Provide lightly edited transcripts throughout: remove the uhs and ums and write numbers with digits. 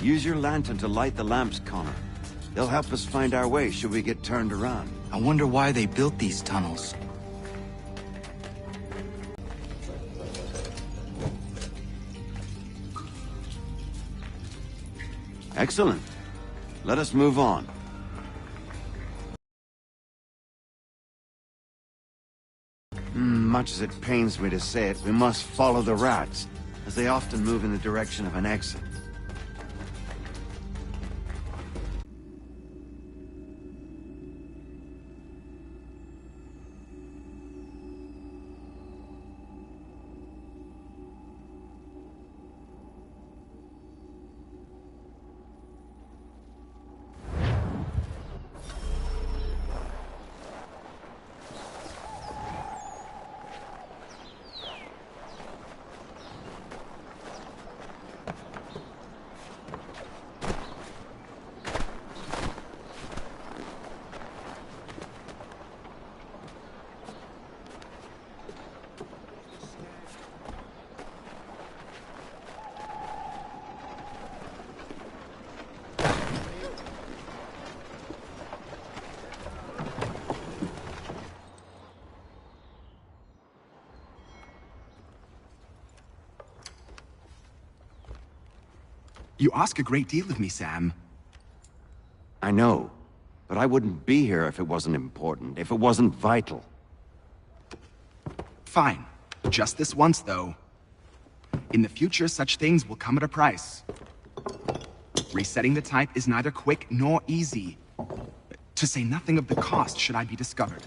Use your lantern to light the lamps, Connor. They'll help us find our way should we get turned around. I wonder why they built these tunnels. Excellent. Let us move on. Much as it pains me to say it, we must follow the rats, as they often move in the direction of an exit. You ask a great deal of me, Sam. I know, but I wouldn't be here if it wasn't important, if it wasn't vital. Fine. Just this once, though. In the future, such things will come at a price. Resetting the type is neither quick nor easy. To say nothing of the cost should I be discovered.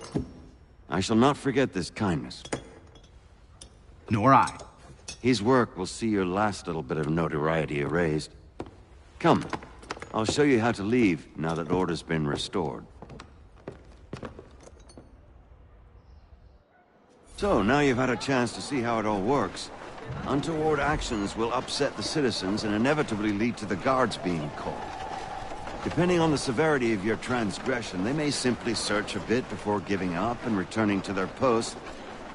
I shall not forget this kindness. Nor I. His work will see your last little bit of notoriety erased. Come, I'll show you how to leave now that order's been restored. So, now you've had a chance to see how it all works. Untoward actions will upset the citizens and inevitably lead to the guards being called. Depending on the severity of your transgression, they may simply search a bit before giving up and returning to their posts.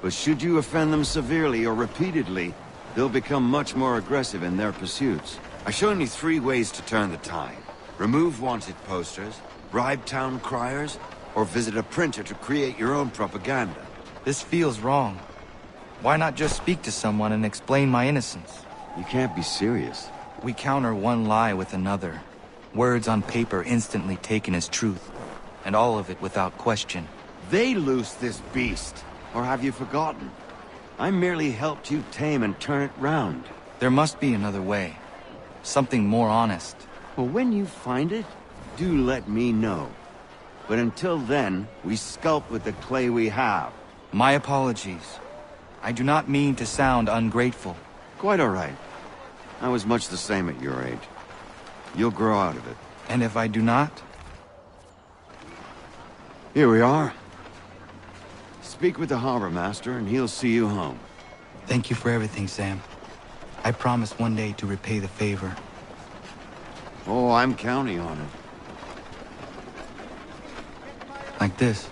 But should you offend them severely or repeatedly, they'll become much more aggressive in their pursuits. I've shown you 3 ways to turn the tide. Remove wanted posters, bribe town criers, or visit a printer to create your own propaganda. This feels wrong. Why not just speak to someone and explain my innocence? You can't be serious. We counter one lie with another. Words on paper instantly taken as truth. And all of it without question. They loose this beast. Or have you forgotten? I merely helped you tame and turn it round. There must be another way. Something more honest. Well, when you find it, do let me know. But until then, we sculpt with the clay we have. My apologies. I do not mean to sound ungrateful. Quite all right. I was much the same at your age. You'll grow out of it. And if I do not? Here we are. Speak with the harbor master and he'll see you home. Thank you for everything, Sam. I promise one day to repay the favor. Oh, I'm counting on it. Like this.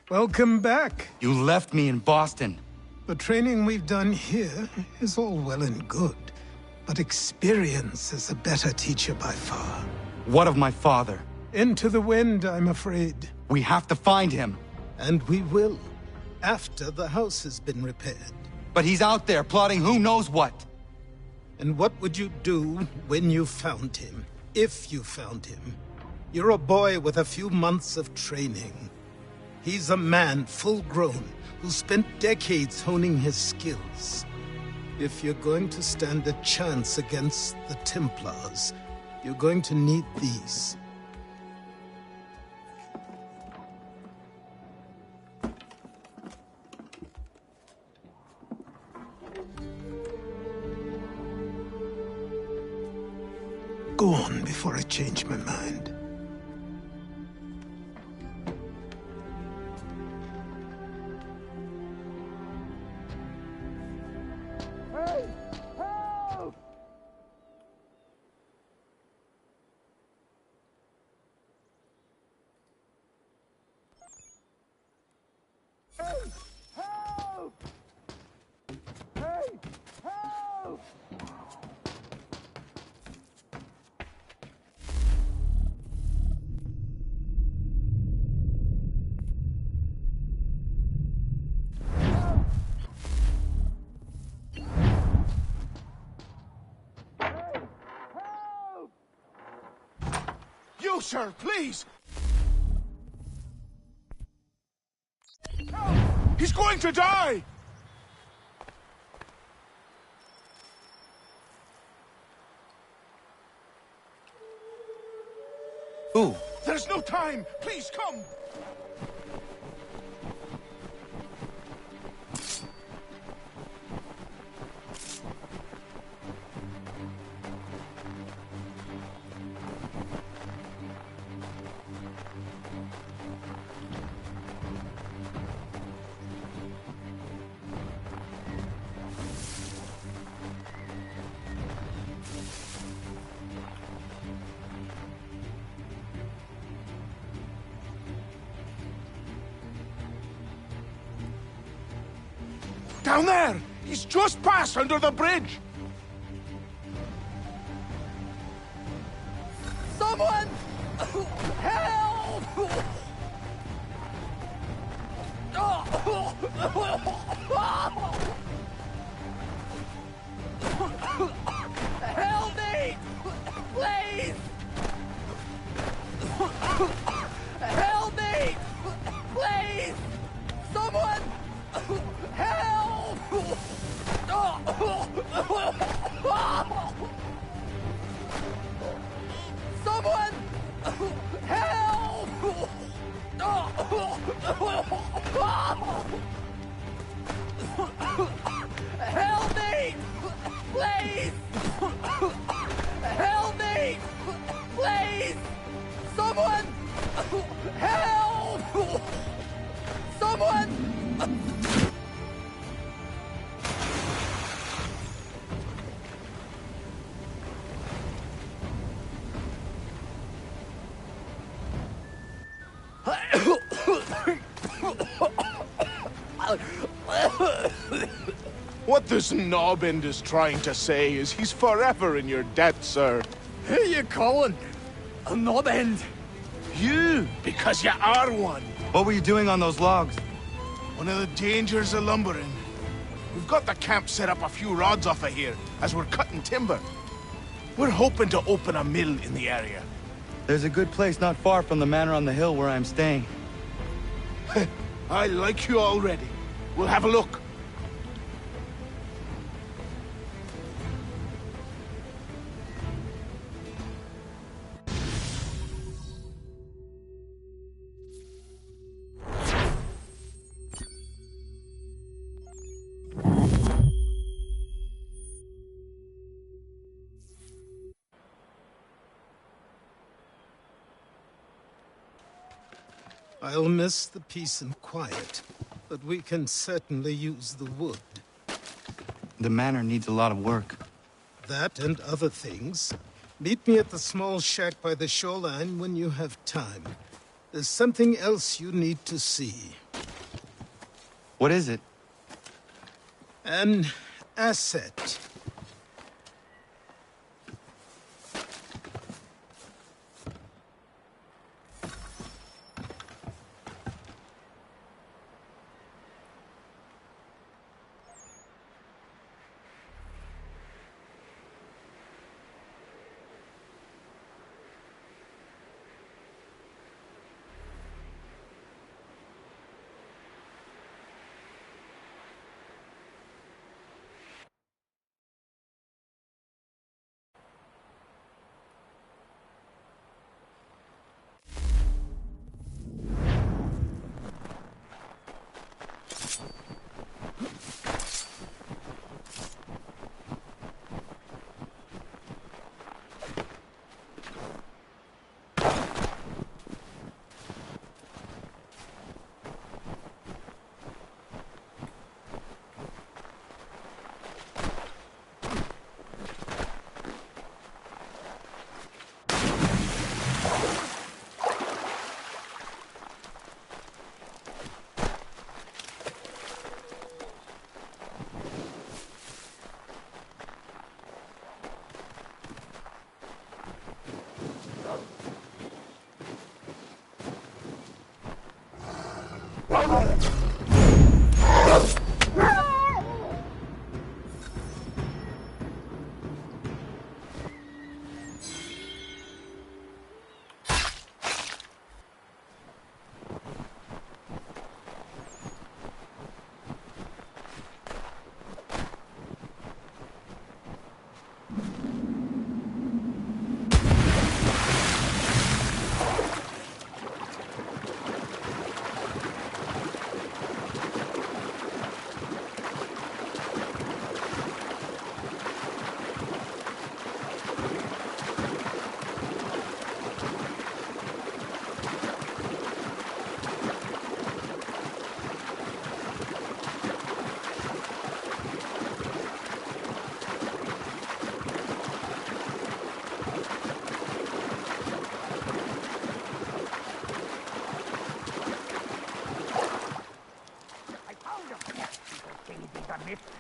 Welcome back. You left me in Boston. The training we've done here is all well and good, but experience is a better teacher by far. What of my father? Into the wind, I'm afraid. We have to find him. And we will, after the house has been repaired. But he's out there plotting who knows what. And what would you do when you found him? If you found him? You're a boy with a few months of training. He's a man, full-grown, who spent decades honing his skills. If you're going to stand a chance against the Templars, you're going to need these. Go on before I change my mind. You, sir, please! He's going to die! Who? There's no time! Please, come! Down there! He's just passed under the bridge! Someone! Help! Help me! Please! Help me! Please! Someone! Help! Someone! Help! Help me! Please! Help me! Please! Someone! Help! Someone! What this knobend is trying to say is he's forever in your debt, sir. Who you calling? A knob end? You, because you are one. What were you doing on those logs? One of the dangers of lumbering. We've got the camp set up a few rods off of here, as we're cutting timber. We're hoping to open a mill in the area. There's a good place not far from the manor on the hill where I'm staying. I like you already. We'll have a look. I'll miss the peace and quiet, but we can certainly use the wood. The manor needs a lot of work. That and other things. Meet me at the small shack by the shoreline when you have time. There's something else you need to see. What is it? An asset.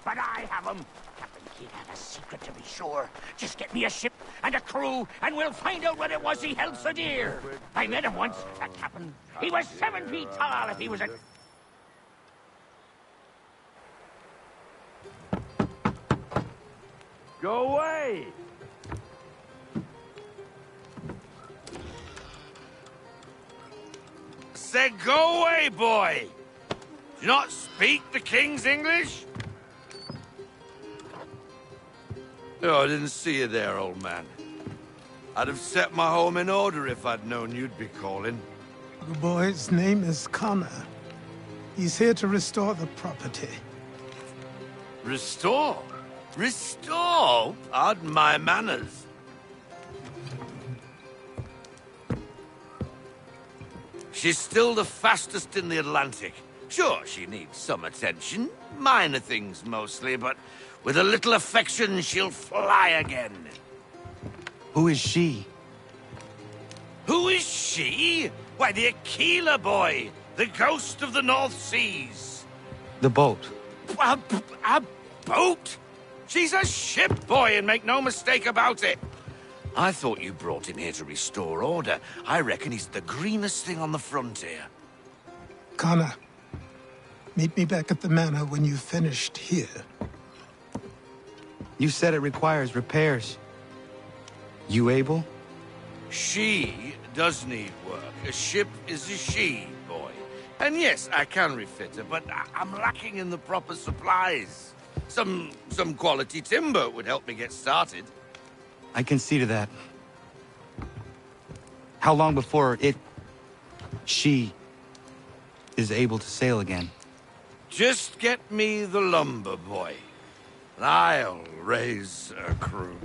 But I have them. Captain Kidd had a secret, to be sure. Just get me a ship and a crew, and we'll find out what it was he held so dear. I met him once, that captain. He was 7 feet tall if he was a... Go away! Said go away, boy! Do you not speak the King's English? Oh, I didn't see you there, old man. I'd have set my home in order if I'd known you'd be calling. The boy's name is Connor. He's here to restore the property. Restore? Restore? Pardon my manners. She's still the fastest in the Atlantic. Sure, she needs some attention. Minor things mostly, but with a little affection, she'll fly again. Who is she? Who is she? Why, the Aquila boy, the ghost of the North Seas. The boat. A boat? She's a ship, boy, and make no mistake about it. I thought you brought him here to restore order. I reckon he's the greenest thing on the frontier. Connor, meet me back at the manor when you've finished here. You said it requires repairs. You able? She does need work. A ship is a she, boy. And yes, I can refit her, but I'm lacking in the proper supplies. Some quality timber would help me get started. I can see to that. How long before she is able to sail again? Just get me the lumber, boy. And I'll raise a crew.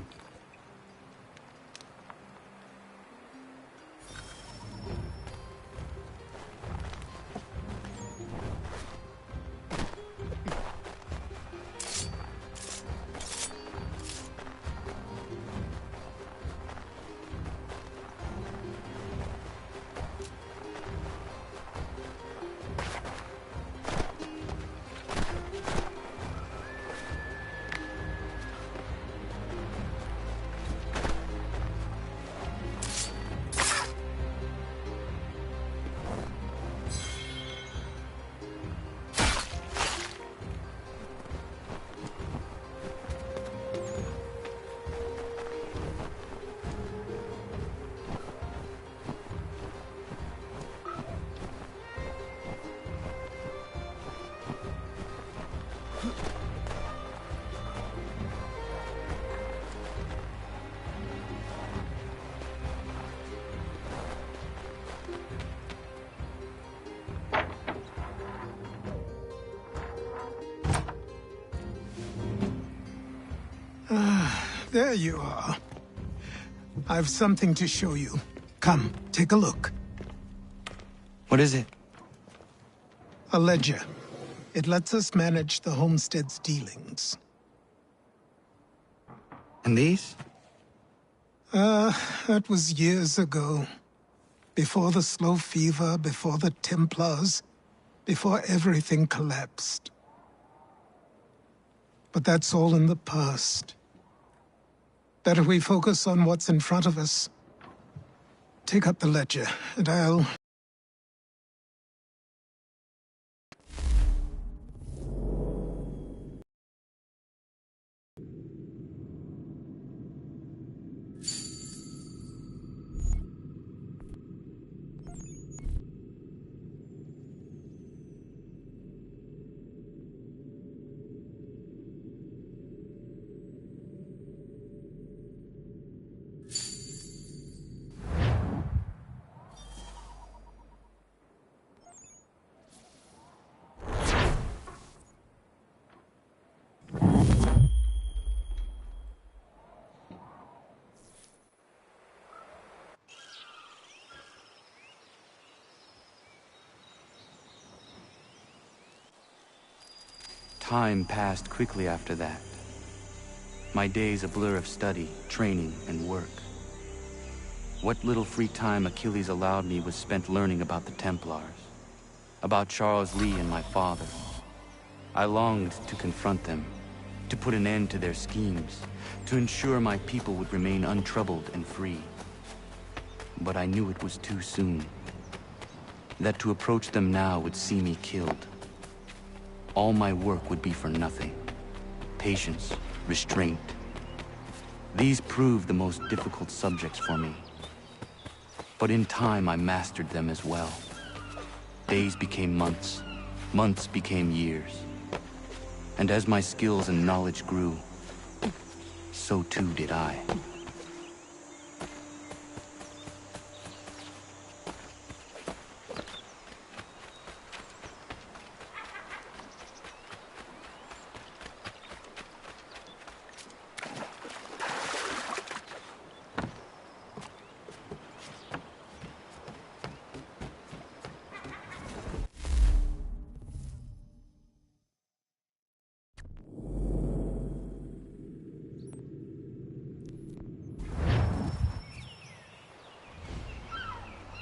There you are. I've something to show you. Come, take a look. What is it? A ledger. It lets us manage the homestead's dealings. And these? That was years ago. Before the slow fever, before the Templars, before everything collapsed. But that's all in the past. Better we focus on what's in front of us. Take up the ledger, and I'll... Time passed quickly after that. My days a blur of study, training, and work. What little free time Achilles allowed me was spent learning about the Templars, about Charles Lee and my father. I longed to confront them, to put an end to their schemes, to ensure my people would remain untroubled and free. But I knew it was too soon, that to approach them now would see me killed. All my work would be for nothing. Patience, restraint. These proved the most difficult subjects for me. But in time, I mastered them as well. Days became months. Months became years. And as my skills and knowledge grew, so too did I.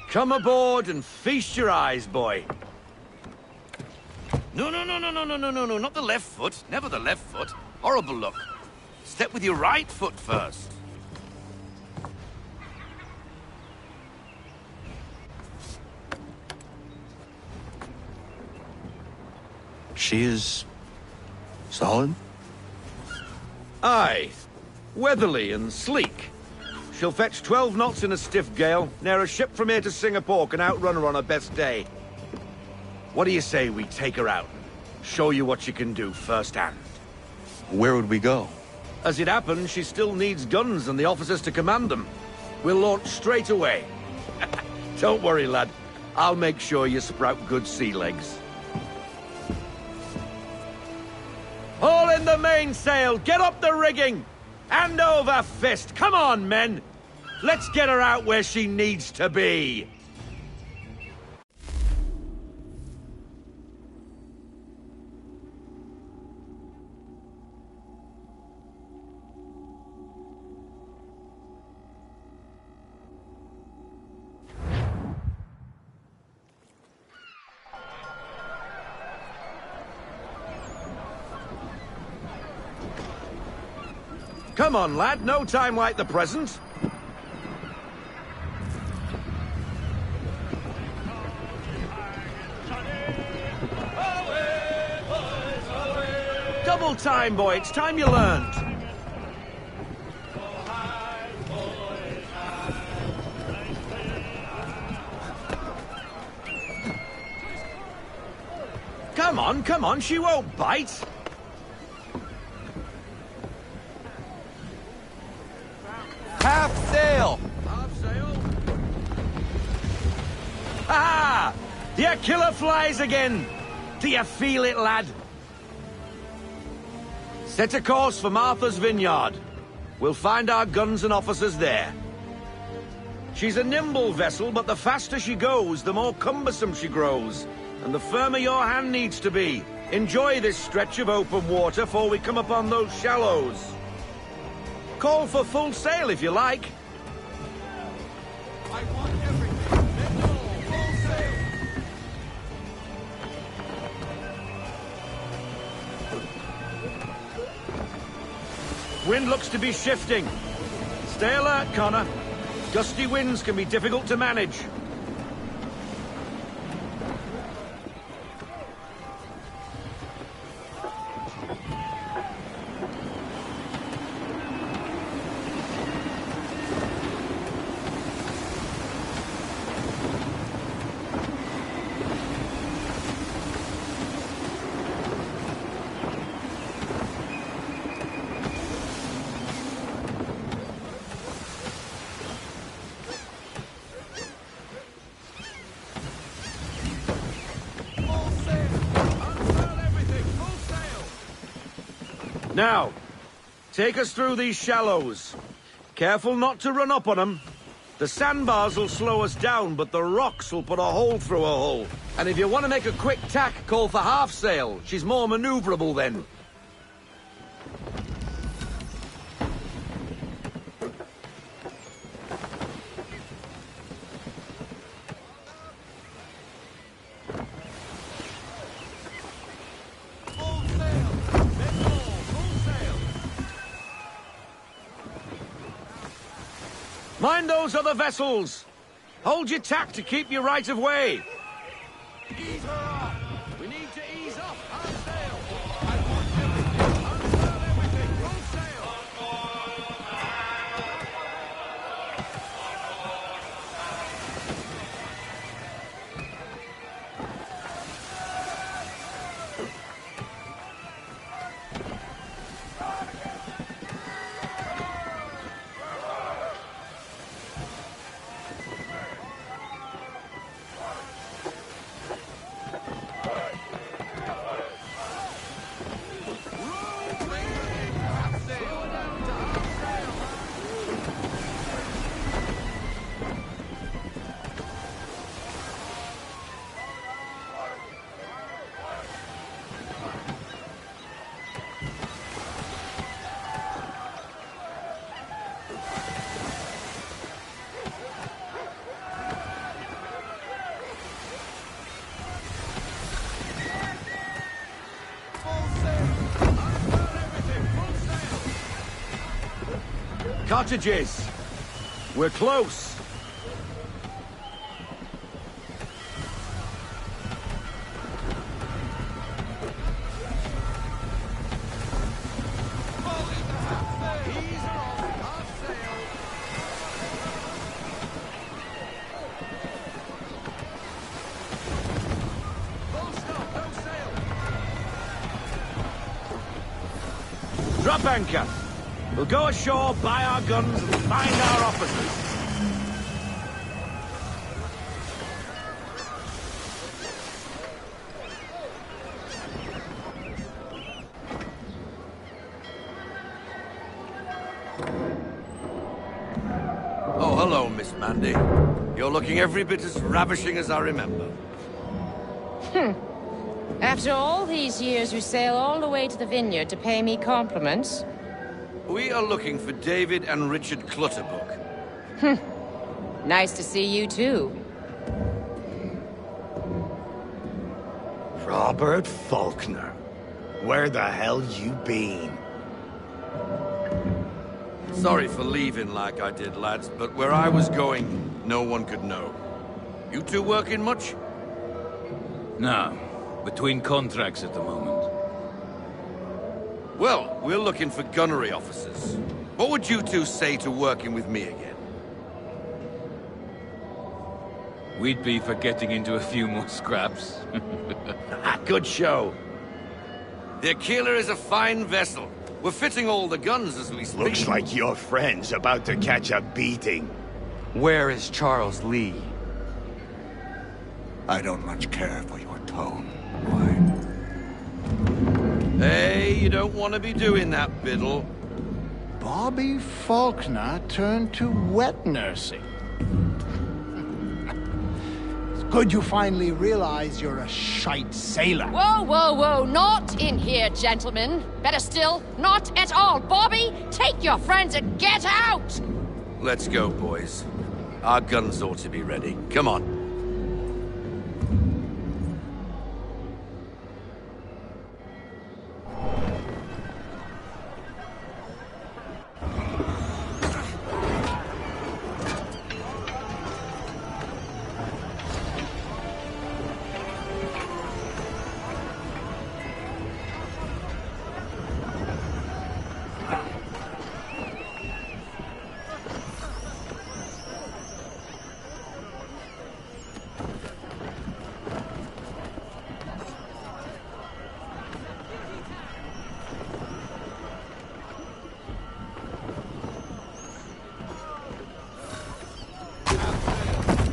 Come aboard and feast your eyes, boy. No, not the left foot. Never the left foot. Horrible look. Step with your right foot first. She is... solid? Aye. Weatherly and sleek. She'll fetch 12 knots in a stiff gale, ne'er a ship from here to Singapore can outrun her on her best day. What do you say we take her out? Show you what she can do firsthand. Where would we go? As it happens, she still needs guns and the officers to command them. We'll launch straight away. Don't worry, lad. I'll make sure you sprout good sea legs. Haul in the mainsail! Get up the rigging! Hand over fist! Come on, men! Let's get her out where she needs to be! Come on, lad. No time like the present. Double time, boy. It's time you learned. Come on. She won't bite. Half sail! Half sail. Ah! The killer flies again! Do you feel it, lad? Set a course for Martha's Vineyard. we'll find our guns and officers there. She's a nimble vessel, but the faster she goes, the more cumbersome she grows. And the firmer your hand needs to be. Enjoy this stretch of open water before we come upon those shallows. Call for full sail if you like. I want everything. Men all, full sail. Wind looks to be shifting. Stay alert, Connor. Gusty winds can be difficult to manage. Now, take us through these shallows. Careful not to run up on them. The sandbars will slow us down, but the rocks will put a hole through a hole. And if you want to make a quick tack, call for half sail. She's more maneuverable then. Mind those other vessels! Hold your tack to keep your right of way! Ease her off! We need to ease up! Half sail! I want everything! Unfurl everything! Full sail! Cottages! We're close! Drop anchor! We'll go ashore, buy our guns, and find our officers. Oh, hello, Miss Mandy. You're looking every bit as ravishing as I remember. After all these years, you sail all the way to the vineyard to pay me compliments? We are looking for David and Richard Clutterbuck. Nice to see you, too. Robert Faulkner. Where the hell you been? Sorry for leaving like I did, lads, but where I was going, no one could know. You two working much? No. Between contracts at the moment. Well, we're looking for gunnery officers. What would you two say to working with me again? We'd be for getting into a few more scraps. Good show. The Aquila is a fine vessel. We're fitting all the guns as we speak. Looks like your friend's about to catch a beating. Where is Charles Lee? I don't much care for your tone. Hey, you don't want to be doing that, Biddle. Bobby Faulkner turned to wet nursing. It's good you finally realize you're a shite sailor. Whoa, whoa, whoa, not in here, gentlemen. Better still, not at all. Bobby, take your friends and get out! Let's go, boys. Our guns ought to be ready. Come on.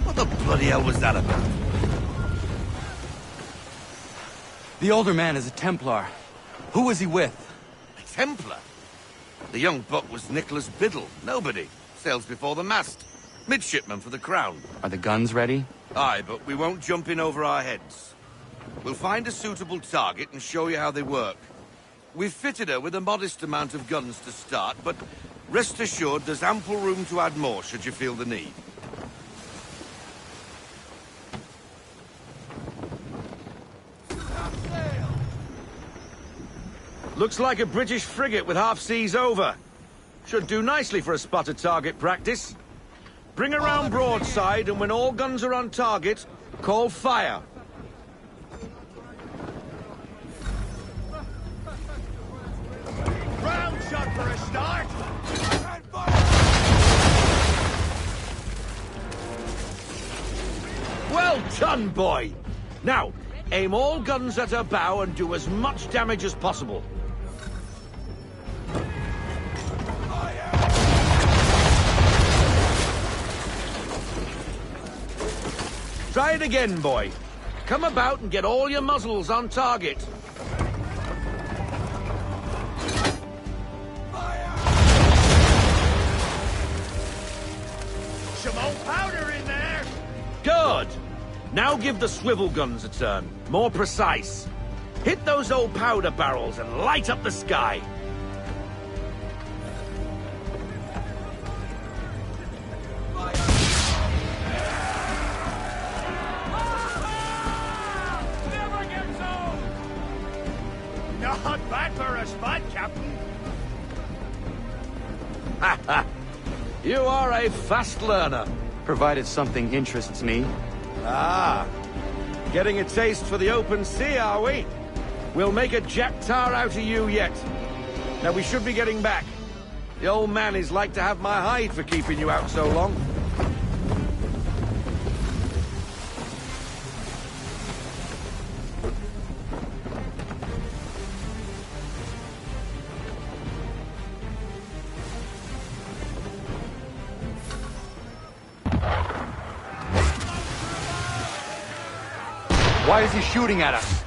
What the bloody hell was that about? The older man is a Templar. Who was he with? A Templar? The young buck was Nicholas Biddle. Nobody. Sails before the mast. Midshipman for the Crown. Are the guns ready? Aye, but we won't jump in over our heads. We'll find a suitable target and show you how they work. We've fitted her with a modest amount of guns to start, but rest assured there's ample room to add more should you feel the need. Looks like a British frigate with half seas over. Should do nicely for a spotted target practice. Bring her round broadside, and when all guns are on target, call fire. Round shot for a start! Well done, boy! Now, aim all guns at her bow and do as much damage as possible. Try it again, boy. Come about and get all your muzzles on target. Some old powder in there! Good! Now give the swivel guns a turn. More precise. Hit those old powder barrels and light up the sky. Not bad for a spot, Captain. You are a fast learner. Provided something interests me. Ah, getting a taste for the open sea, are we? We'll make a jack tar out of you yet. Now we should be getting back. The old man is like to have my hide for keeping you out so long. Why is he shooting at us?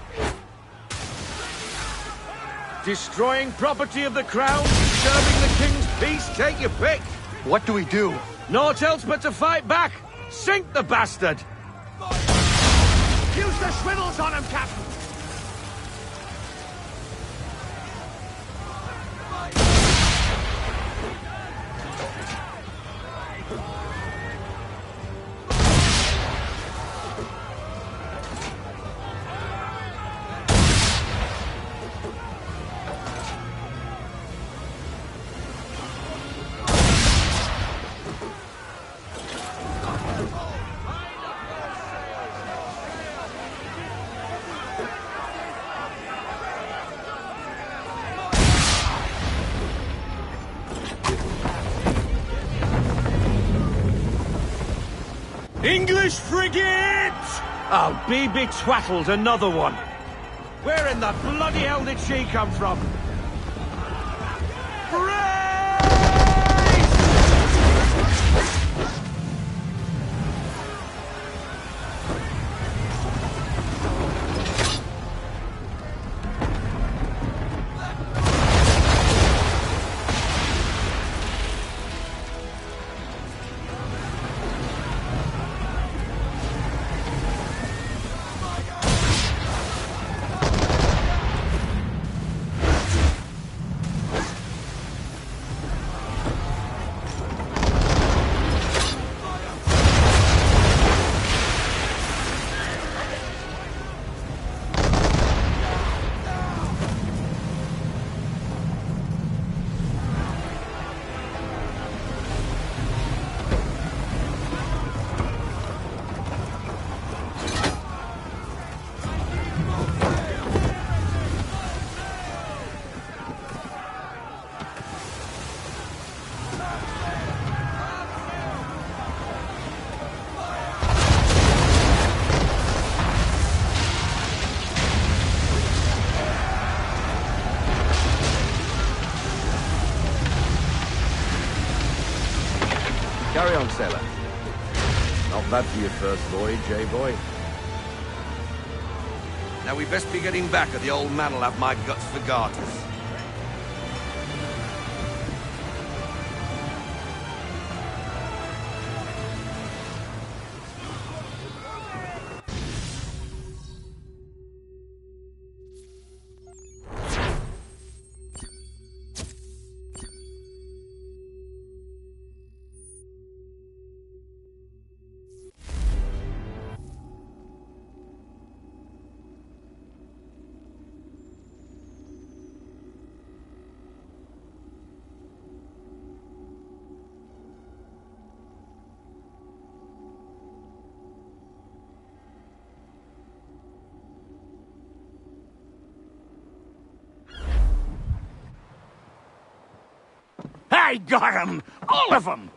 Destroying property of the crown, disturbing the king's peace, take your pick. What do we do? Naught else but to fight back. Sink the bastard. Use the swivels on him, Captain. English frigate! I'll be betwattled, another one. Where in the bloody hell did she come from? Carry on, sailor. Not bad for your first voyage, eh, boy? Now we best be getting back, or the old man'll have my guts for garters. I got 'em! All of 'em!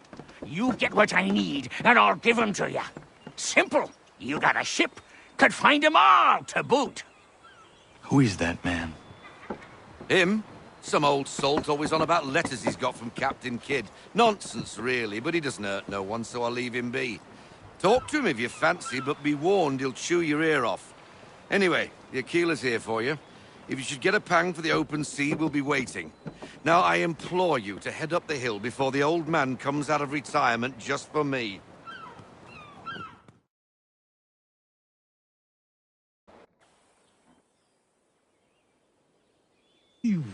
You get what I need, and I'll give 'em to you. Simple. You got a ship. Could find 'em all to boot. Who is that man? Him? Some old salt always on about letters he's got from Captain Kidd. Nonsense, really, but he doesn't hurt no one, so I'll leave him be. Talk to him if you fancy, but be warned he'll chew your ear off. Anyway, the Aquila's here for you. If you should get a pang for the open sea, we'll be waiting. Now, I implore you to head up the hill before the old man comes out of retirement just for me.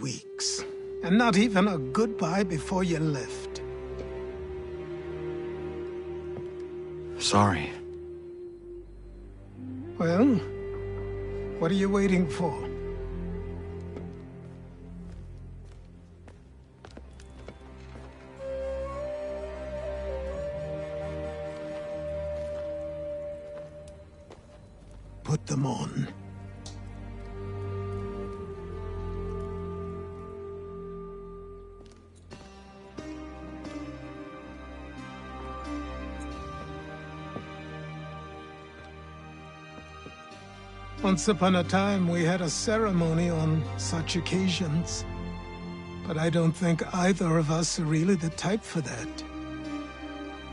Weeks. And not even a goodbye before you left. Sorry. Well, what are you waiting for? Put them on. Once upon a time, we had a ceremony on such occasions. But I don't think either of us are really the type for that.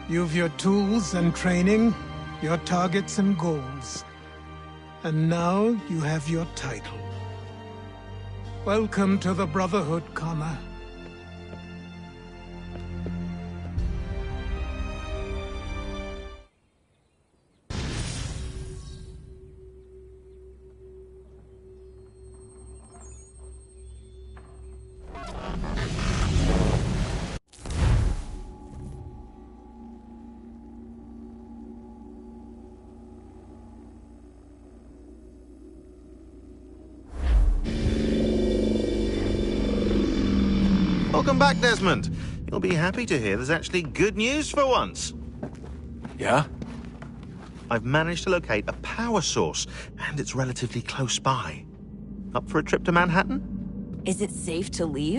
You've your tools and training, your targets and goals. And now you have your title. Welcome to the Brotherhood, Connor. Welcome back, Desmond. You'll be happy to hear there's actually good news for once. Yeah? I've managed to locate a power source, and it's relatively close by. Up for a trip to Manhattan? Is it safe to leave?